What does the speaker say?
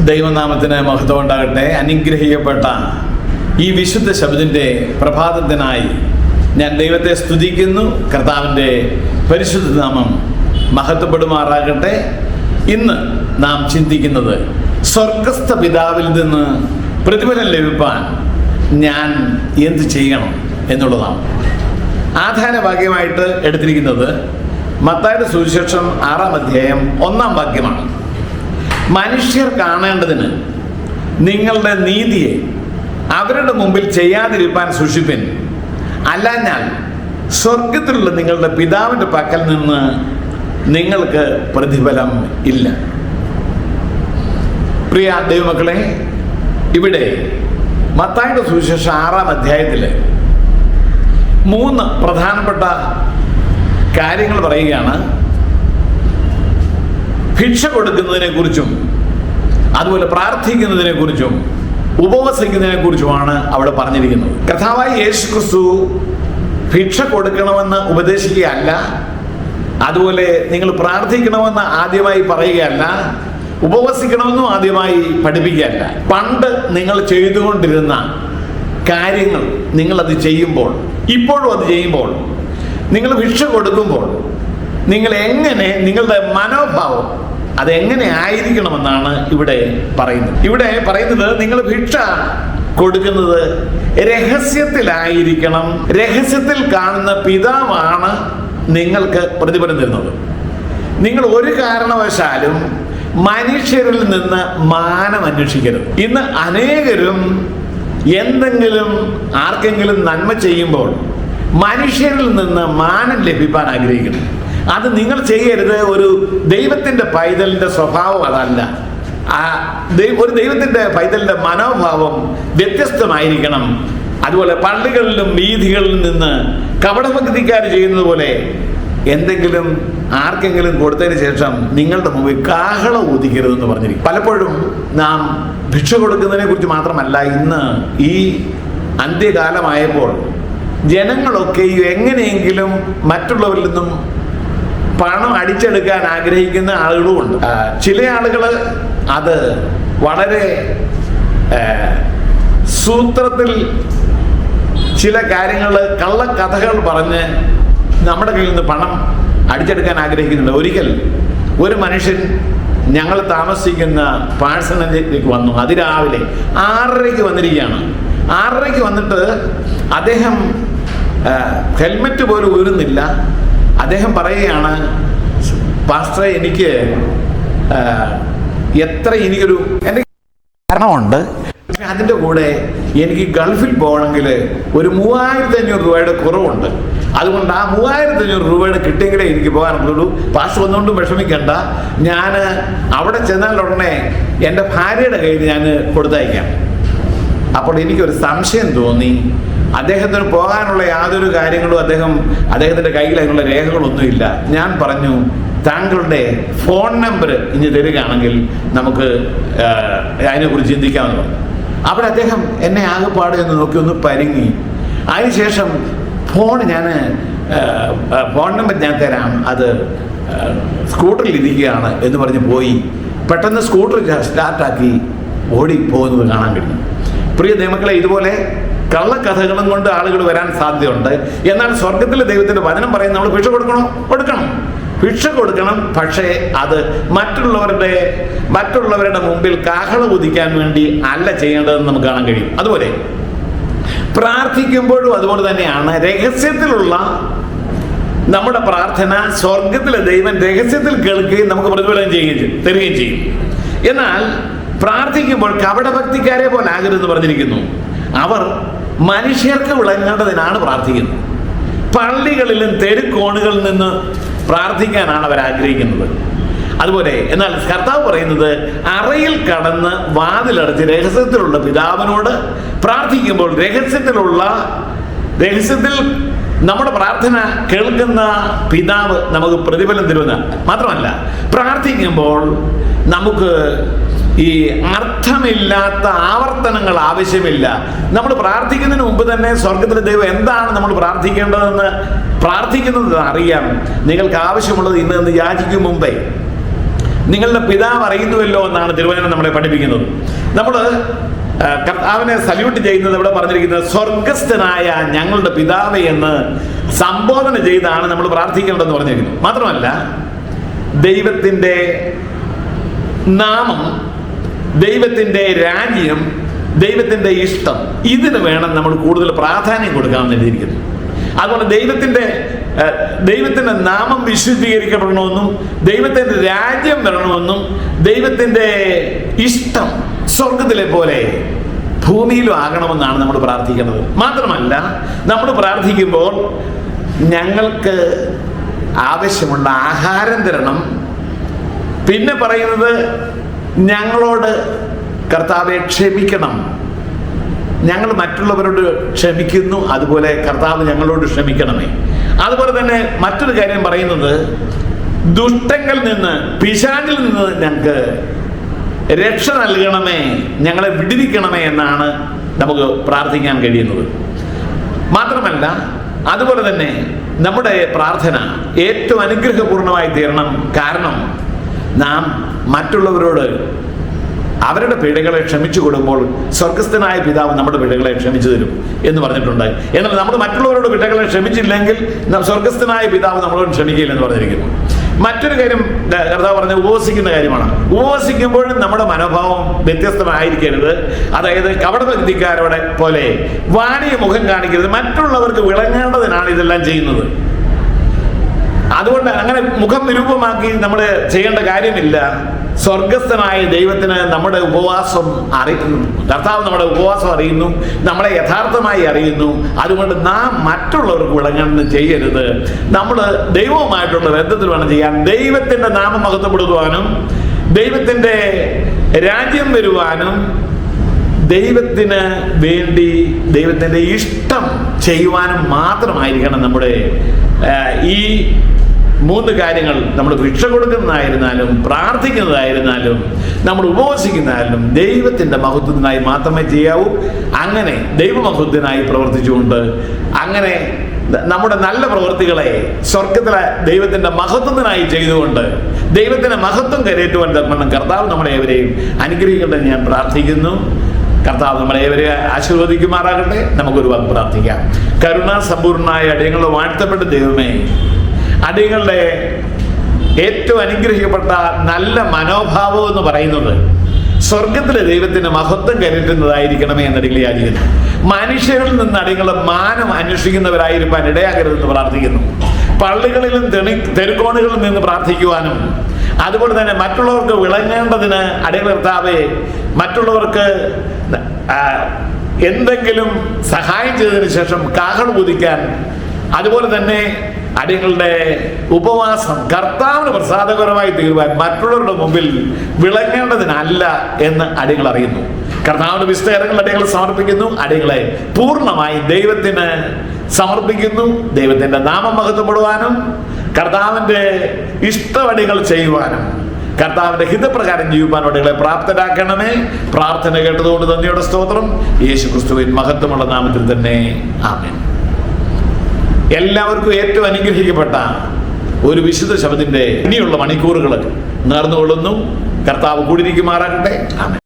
ദൈവനാമത്തിന് മഹത്വം ഉണ്ടാകട്ടെ. അനുഗ്രഹിക്കപ്പെട്ട ഈ വിശുദ്ധ ശബ്ദത്തിൻ്റെ പ്രഭാതത്തിനായി ഞാൻ ദൈവത്തെ സ്തുതിക്കുന്നു. കർത്താവിൻ്റെ പരിശുദ്ധ നാമം മഹത്വപ്പെടുമാറാകട്ടെ. ഇന്ന് നാം ചിന്തിക്കുന്നത് സ്വർഗസ്ഥ പിതാവിൽ നിന്ന് പ്രതിഫലം ലഭിപ്പാൻ ഞാൻ എന്ത് ചെയ്യണം എന്നുള്ളതാണ്. ആധാരവാക്യമായിട്ട് എടുത്തിരിക്കുന്നത് മത്തായിയുടെ സുവിശേഷം 6-ാം അധ്യായം 1-ാം വാക്യമാണ്. മനുഷ്യർ കാണേണ്ടതിന് നിങ്ങളുടെ നീതിയെ അവരുടെ മുമ്പിൽ ചെയ്യാതിരിക്കാൻ സൂക്ഷിപ്പിൻ, അല്ലാഞ്ഞാൽ സ്വർഗത്തിലുള്ള നിങ്ങളുടെ പിതാവിൻ്റെ പക്കൽ നിന്ന് നിങ്ങൾക്ക് പ്രതിഫലം ഇല്ല. പ്രിയ ദൈവമക്കളെ, ഇവിടെ മത്തായിയുടെ സുവിശേഷം 6-ാം അധ്യായത്തിൽ 3 പ്രധാനപ്പെട്ട കാര്യങ്ങൾ പറയുകയാണ്. ഭിക്ഷ കൊടുക്കുന്നതിനെ കുറിച്ചും അതുപോലെ പ്രാർത്ഥിക്കുന്നതിനെ കുറിച്ചും ഉപവസിക്കുന്നതിനെ കുറിച്ചുമാണ് അവിടെ പറഞ്ഞിരിക്കുന്നത്. കർത്താവായ യേശു ക്രിസ്തു ഭിക്ഷ കൊടുക്കണമെന്ന് ഉപദേശിക്കുകയല്ല, അതുപോലെ നിങ്ങൾ പ്രാർത്ഥിക്കണമെന്ന് ആദ്യമായി പറയുകയല്ല, ഉപവസിക്കണമെന്നും ആദ്യമായി പഠിപ്പിക്കുകയല്ല. പണ്ട് നിങ്ങൾ ചെയ്തുകൊണ്ടിരുന്ന കാര്യങ്ങൾ നിങ്ങളത് ചെയ്യുമ്പോൾ, ഇപ്പോഴും അത് ചെയ്യുമ്പോൾ, നിങ്ങൾ ഭിക്ഷ കൊടുക്കുമ്പോൾ നിങ്ങൾ എങ്ങനെ, നിങ്ങളുടെ മനോഭാവം അതെങ്ങനെ ആയിരിക്കണമെന്നാണ് ഇവിടെ പറയുന്നത്. ഇവിടെ പറയുന്നത് നിങ്ങൾ ഭിക്ഷ കൊടുക്കുന്നത് രഹസ്യത്തിലായിരിക്കണം. രഹസ്യത്തിൽ കാണുന്ന പിതാവാണ് നിങ്ങൾക്ക് പ്രതിഫലം തരുന്നത്. നിങ്ങൾ ഒരു കാരണവശാലും മനുഷ്യരിൽ നിന്ന് മാനം അന്വേഷിക്കരുത്. ഇന്ന് അനേകരും എന്തെങ്കിലും ആർക്കെങ്കിലും നന്മ ചെയ്യുമ്പോൾ മനുഷ്യരിൽ നിന്ന് മാനം ലഭിക്കാൻ ആഗ്രഹിക്കുന്നു. അത് നിങ്ങൾ ചെയ്യരുത്. ഒരു ദൈവത്തിൻ്റെ പൈതലിൻ്റെ സ്വഭാവം അതല്ല. ഒരു ദൈവത്തിൻ്റെ പൈതലിൻ്റെ മനോഭാവം വ്യത്യസ്തമായിരിക്കണം. അതുപോലെ പള്ളികളിലും വീഥികളിൽ നിന്ന് കപടഭക്തിക്കാർ ചെയ്യുന്നത് പോലെ എന്തെങ്കിലും ആർക്കെങ്കിലും കൊടുത്തതിന് ശേഷം നിങ്ങളുടെ മുമ്പിൽ കാഹളം ഊതിക്കരുതെന്ന് പറഞ്ഞിരിക്കും. പലപ്പോഴും നാം ഭിക്ഷ കൊടുക്കുന്നതിനെ കുറിച്ച് മാത്രമല്ല, ഇന്ന് ഈ അന്ത്യകാലമായപ്പോൾ ജനങ്ങളൊക്കെ എങ്ങനെയെങ്കിലും മറ്റുള്ളവരിൽ നിന്നും പണം അടിച്ചെടുക്കാൻ ആഗ്രഹിക്കുന്ന ആളുകളുമുണ്ട്. ചില ആളുകൾ അത് വളരെ സൂത്രത്തിൽ ചില കാര്യങ്ങൾ, കള്ളക്കഥകൾ പറഞ്ഞ് നമ്മുടെ കയ്യിൽ നിന്ന് പണം അടിച്ചെടുക്കാൻ ആഗ്രഹിക്കുന്നുണ്ട്. ഒരിക്കൽ ഒരു മനുഷ്യൻ ഞങ്ങൾ താമസിക്കുന്ന പാഴ്സണിലേക്ക് വന്നു. അതിരാവിലെ 6:30 വന്നിരിക്കുകയാണ്. 6:30 വന്നിട്ട് അദ്ദേഹം ഹെൽമെറ്റ് പോലും ഊരുന്നില്ല. അദ്ദേഹം പറയുകയാണ്, പാസ്റ്ററെ, എനിക്ക് എനിക്കൊരു എൻ്റെ കാരണമുണ്ട്, അതിൻ്റെ കൂടെ എനിക്ക് ഗൾഫിൽ പോകണമെങ്കിൽ ഒരു 3500 രൂപയുടെ കുറവുണ്ട്. അതുകൊണ്ട് ആ 3500 രൂപയുടെ കിട്ടിയെങ്കിലേ എനിക്ക് പോകാനുള്ളൂ. പാസ്റ്റർ ഒന്നുകൊണ്ടും വിഷമിക്കണ്ട, ഞാൻ അവിടെ ചെന്നാൽ ഉടനെ എൻ്റെ ഭാര്യയുടെ കയ്യിൽ ഞാൻ കൊടുത്തയക്കാം. അപ്പോൾ എനിക്കൊരു സംശയം തോന്നി. അദ്ദേഹത്തിന് പോകാനുള്ള യാതൊരു കാര്യങ്ങളും അദ്ദേഹത്തിൻ്റെ കയ്യിൽ അതിനുള്ള രേഖകളൊന്നുമില്ല. ഞാൻ പറഞ്ഞു, താങ്കളുടെ ഫോൺ നമ്പർ ഇനി തരികയാണെങ്കിൽ നമുക്ക് അതിനെക്കുറിച്ച് ചിന്തിക്കാമെന്ന് പറഞ്ഞു. അപ്പോൾ അദ്ദേഹം എന്നെ ആകെപ്പാടെ ഒന്ന് നോക്കി, ഒന്ന് പരിങ്ങി. അതിനുശേഷം ഫോൺ നമ്പർ ഞാൻ തരാം, അത് സ്കൂട്ടറിൽ ഇരിക്കുകയാണ് എന്ന് പറഞ്ഞ് പോയി. പെട്ടെന്ന് സ്കൂട്ടർ സ്റ്റാർട്ടാക്കി ഓടി പോകുന്നത് കാണാൻ കഴിയും. പ്രിയ ദൈവമക്കളെ, ഇതുപോലെ കള്ളക്കഥകളും കൊണ്ട് ആളുകൾ വരാൻ സാധ്യതയുണ്ട്. എന്നാൽ സ്വർഗത്തിലെ ദൈവത്തിൻ്റെ വചനം പറയുന്നത് നമ്മൾ ഭിക്ഷ കൊടുക്കണം, ഭിക്ഷ കൊടുക്കണം. പക്ഷേ അത് മറ്റുള്ളവരുടെ മുമ്പിൽ കാഹളം ഊതിക്കാൻ വേണ്ടി അല്ല ചെയ്യേണ്ടതെന്ന് നമുക്ക് കാണാൻ കഴിയും. അതുപോലെ പ്രാർത്ഥിക്കുമ്പോഴും അതുപോലെ തന്നെയാണ്. രഹസ്യത്തിലുള്ള നമ്മുടെ പ്രാർത്ഥന സ്വർഗത്തിലെ ദൈവം രഹസ്യത്തിൽ കേൾക്കുകയും നമുക്ക് പ്രതിഫലം തരികയും ചെയ്യും. എന്നാൽ പ്രാർത്ഥിക്കുമ്പോൾ കപടഭക്തിക്കാരെ പോലെ ആകരുതെന്ന് പറഞ്ഞിരിക്കുന്നു. അവർ മനുഷ്യർക്ക് വിളങ്ങേണ്ടതിനാണ് പ്രാർത്ഥിക്കുന്നത്. പള്ളികളിലും തെരുക്കോണുകളിൽ നിന്ന് പ്രാർത്ഥിക്കാനാണ് അവർ ആഗ്രഹിക്കുന്നത്. അതുപോലെ എന്നാൽ കർത്താവ് പറയുന്നത്, അറയിൽ കടന്ന് വാതിലടച്ച് രഹസ്യത്തിലുള്ള പിതാവിനോട് പ്രാർത്ഥിക്കുമ്പോൾ രഹസ്യത്തിൽ നമ്മുടെ പ്രാർത്ഥന കേൾക്കുന്ന പിതാവ് നമുക്ക് പ്രതിഫലം തരുമെന്ന് മാത്രമല്ല, പ്രാർത്ഥിക്കുമ്പോൾ നമുക്ക് ഈ അർത്ഥമില്ലാത്ത ആവർത്തനങ്ങൾ ആവശ്യമില്ല. നമ്മൾ പ്രാർത്ഥിക്കുന്നതിന് മുമ്പ് തന്നെ സ്വർഗത്തിലെ ദൈവം എന്താണ് നമ്മൾ പ്രാർത്ഥിക്കുന്നത് അറിയാം. നിങ്ങൾക്ക് ആവശ്യമുള്ളത് ഇന്ന് യാചിക്കും മുമ്പേ നിങ്ങളുടെ പിതാവ് അറിയുന്നുവല്ലോ എന്നാണ് തിരുവചനം നമ്മളെ പഠിപ്പിക്കുന്നത്. നമ്മൾ കർത്താവിനെ സല്യൂട്ട് ചെയ്യുന്നത് ഇവിടെ പറഞ്ഞിരിക്കുന്നത് സ്വർഗസ്ഥനായ ഞങ്ങളുടെ പിതാവേ എന്ന് സംബോധന ചെയ്താണ് നമ്മൾ പ്രാർത്ഥിക്കേണ്ടതെന്ന് പറഞ്ഞിരിക്കുന്നു. മാത്രമല്ല, ദൈവത്തിൻ്റെ നാമം, ദൈവത്തിൻ്റെ രാജ്യം, ദൈവത്തിൻ്റെ ഇഷ്ടം, ഇതിന് വേണം നമ്മൾ കൂടുതൽ പ്രാധാന്യം കൊടുക്കാമെന്ന് എഴുതിയിരിക്കുന്നു. അതുകൊണ്ട് ദൈവത്തിൻ്റെ നാമം വിശുദ്ധീകരിക്കപ്പെടണമെന്നും ദൈവത്തിൻ്റെ രാജ്യം വരണമെന്നും ദൈവത്തിൻ്റെ ഇഷ്ടം സ്വർഗത്തിലെ പോലെ ഭൂമിയിലും ആകണമെന്നാണ് നമ്മൾ പ്രാർത്ഥിക്കുന്നത്. മാത്രമല്ല, നമ്മൾ പ്രാർത്ഥിക്കുമ്പോൾ ഞങ്ങൾക്ക് ആവശ്യമുള്ള ആഹാരം തരണം. പിന്നെ പറയുന്നത്, ഞങ്ങളോട് കർത്താവെ ക്ഷമിക്കണം. ഞങ്ങൾ മറ്റുള്ളവരോട് ക്ഷമിക്കുന്നു, അതുപോലെ കർത്താവ് ഞങ്ങളോട് ക്ഷമിക്കണമേ. അതുപോലെ തന്നെ മറ്റൊരു കാര്യം പറയുന്നത്, ദുഷ്ടങ്ങളിൽ നിന്ന്, പിശാചിൽ നിന്ന് ഞങ്ങൾക്ക് രക്ഷ നൽകണമേ, ഞങ്ങളെ വിടുവിക്കണമേ എന്നാണ് നമുക്ക് പ്രാർത്ഥിക്കാൻ കഴിയുന്നത്. മാത്രമല്ല, അതുപോലെ തന്നെ നമ്മുടെ പ്രാർത്ഥന ഏറ്റവും അനുഗ്രഹപൂർണമായി തീരണം. കാരണം നാം മറ്റുള്ളവരോട് അവരുടെ പിഴകളെ ക്ഷമിച്ചു കൊടുക്കുമ്പോൾ സ്വർഗസ്ഥനായ പിതാവ് നമ്മുടെ പിഴകളെ ക്ഷമിച്ചു തരും എന്ന് പറഞ്ഞിട്ടുണ്ട്. എന്നാൽ നമ്മൾ മറ്റുള്ളവരോട് പിഴകളെ ക്ഷമിച്ചില്ലെങ്കിൽ സ്വർഗസ്ഥനായ പിതാവ് നമ്മളോട് ക്ഷമിക്കില്ലെന്ന് പറഞ്ഞിരിക്കുന്നു. മറ്റൊരു കാര്യം കർത്താവ് പറഞ്ഞ ഉപവസിക്കുന്ന കാര്യമാണ്. ഉപവസിക്കുമ്പോഴും നമ്മുടെ മനോഭാവം വ്യത്യസ്തമായിരിക്കരുത്. അതായത് കപടഭക്തിക്കാരോടെ പോലെ വാണിയ മുഖം കാണിക്കരുത്. മറ്റുള്ളവർക്ക് വിളങ്ങേണ്ടതിനാണ് ഇതെല്ലാം ചെയ്യുന്നത്. അതുകൊണ്ട് അങ്ങനെ മുഖം വിരൂപമാക്കി നമ്മൾ ചെയ്യേണ്ട കാര്യമില്ല. സ്വർഗസ്ഥനായ ദൈവത്തിന് നമ്മുടെ ഉപവാസം അറിയുന്നു, കർത്താവ് നമ്മുടെ ഉപവാസം അറിയുന്നു, നമ്മളെ യഥാർത്ഥമായി അറിയുന്നു. അതുകൊണ്ട് നാം മറ്റുള്ളവർക്ക് വിളങ്ങണമെന്ന് ചെയ്യരുത്. നമ്മൾ ദൈവവുമായിട്ടുള്ള ബന്ധത്തിൽ വേണം ചെയ്യാൻ. ദൈവത്തിൻ്റെ നാമം മഹത്വപ്പെടുത്തുവാനും ദൈവത്തിൻ്റെ രാജ്യം വരുവാനും ദൈവത്തിന് വേണ്ടി ദൈവത്തിൻ്റെ ഇഷ്ടം ചെയ്യുവാനും മാത്രമായിരിക്കണം നമ്മുടെ ഈ 3 കാര്യങ്ങൾ. നമ്മൾ ഭിക്ഷ കൊടുക്കുന്നതായിരുന്നാലും, പ്രാർത്ഥിക്കുന്നതായിരുന്നാലും, നമ്മൾ ഉപവസിക്കുന്നതായാലും ദൈവത്തിൻ്റെ മഹത്വത്തിനായി മാത്രമേ ചെയ്യാവൂ. അങ്ങനെ ദൈവമഹത്വത്തിനായി പ്രവർത്തിച്ചുകൊണ്ട്, അങ്ങനെ നമ്മുടെ നല്ല പ്രവൃത്തികളെ സ്വർഗത്തിലെ ദൈവത്തിൻ്റെ മഹത്വത്തിനായി ചെയ്തുകൊണ്ട് ദൈവത്തിൻ്റെ മഹത്വം കരയേറ്റുവാൻ തരണം കർത്താവ് നമ്മളെ ഏവരെയും അനുഗ്രഹിക്കട്ടെ ഞാൻ പ്രാർത്ഥിക്കുന്നു. കർത്താവ് നമ്മളെ ഏവരെ ആശീർവദിക്കുമാറാകട്ടെ. നമുക്കൊരു വാക്ക് പ്രാർത്ഥിക്കാം. കരുണാസമ്പൂർണനായ അടിയങ്ങളുടെ വാഴ്ത്തപ്പെട്ട ദൈവമേ, അടിയങ്ങളുടെ ഏറ്റവും അനുഗ്രഹിക്കപ്പെട്ട നല്ല മനോഭാവം എന്ന് പറയുന്നത് സ്വർഗത്തിലെ ദൈവത്തിന് മഹത്വം കരുതുന്നതായിരിക്കണമേ എന്നടികളെ യാചിക്കുന്നു. മനുഷ്യരിൽ നിന്ന് അടിയങ്ങളുടെ മാനം അന്വേഷിക്കുന്നവരായിരിക്കാൻ ഇടയാകരുതെന്ന് പ്രാർത്ഥിക്കുന്നു. പള്ളികളിലും തെരുക്കോണുകളിൽ നിന്ന് പ്രാർത്ഥിക്കുവാനും, അതുപോലെ തന്നെ മറ്റുള്ളവർക്ക് വിളങ്ങേണ്ടതിന് അടിയങ്ങൾ കർത്താവേ, മറ്റുള്ളവർക്ക് എന്തെങ്കിലും സഹായം ചെയ്തതിനു ശേഷം കാഹളം ഊതിക്കാൻ, അതുപോലെ തന്നെ അടിയങ്ങളുടെ ഉപവാസം കർത്താവിന് പ്രസാദകരമായി തീരുവാൻ മറ്റുള്ളവരുടെ മുമ്പിൽ വിളങ്ങേണ്ടതിനല്ല എന്ന് അടിയങ്ങൾ അറിയുന്നു. കർത്താവിന്റെ വിസ്തരങ്ങൾ അടിയങ്ങൾ സമർപ്പിക്കുന്നു. അടിയങ്ങളെ പൂർണ്ണമായി ദൈവത്തിന് സമർപ്പിക്കുന്നു. ദൈവത്തിന്റെ നാമം മഹത്വപ്പെടുവാനും കർത്താവിന്റെ ഇഷ്ടവടികൾ ചെയ്യുവാനും കർത്താവിന്റെ ഹിതപ്രകാരം ജീവിക്കാനും അടികളെ പ്രാപ്തരാക്കണമേ. പ്രാർത്ഥന കേട്ടതുകൊണ്ട് നന്ദിയുടെ സ്തോത്രം. യേശു ക്രിസ്തുവിൻ മഹത്വമുള്ള നാമത്തിൽ തന്നെ ആമേൻ. എല്ലാവർക്കും ഏറ്റവും അനുഗ്രഹിക്കപ്പെട്ട ഒരു വിശുദ്ധ ശബത്തിന്റെ ഇനിയുള്ള മണിക്കൂറുകൾ നേർന്നുകൊള്ളുന്നു. കർത്താവ് കൂടിയിരിക്കുമാറാകട്ടെ. ആമേൻ.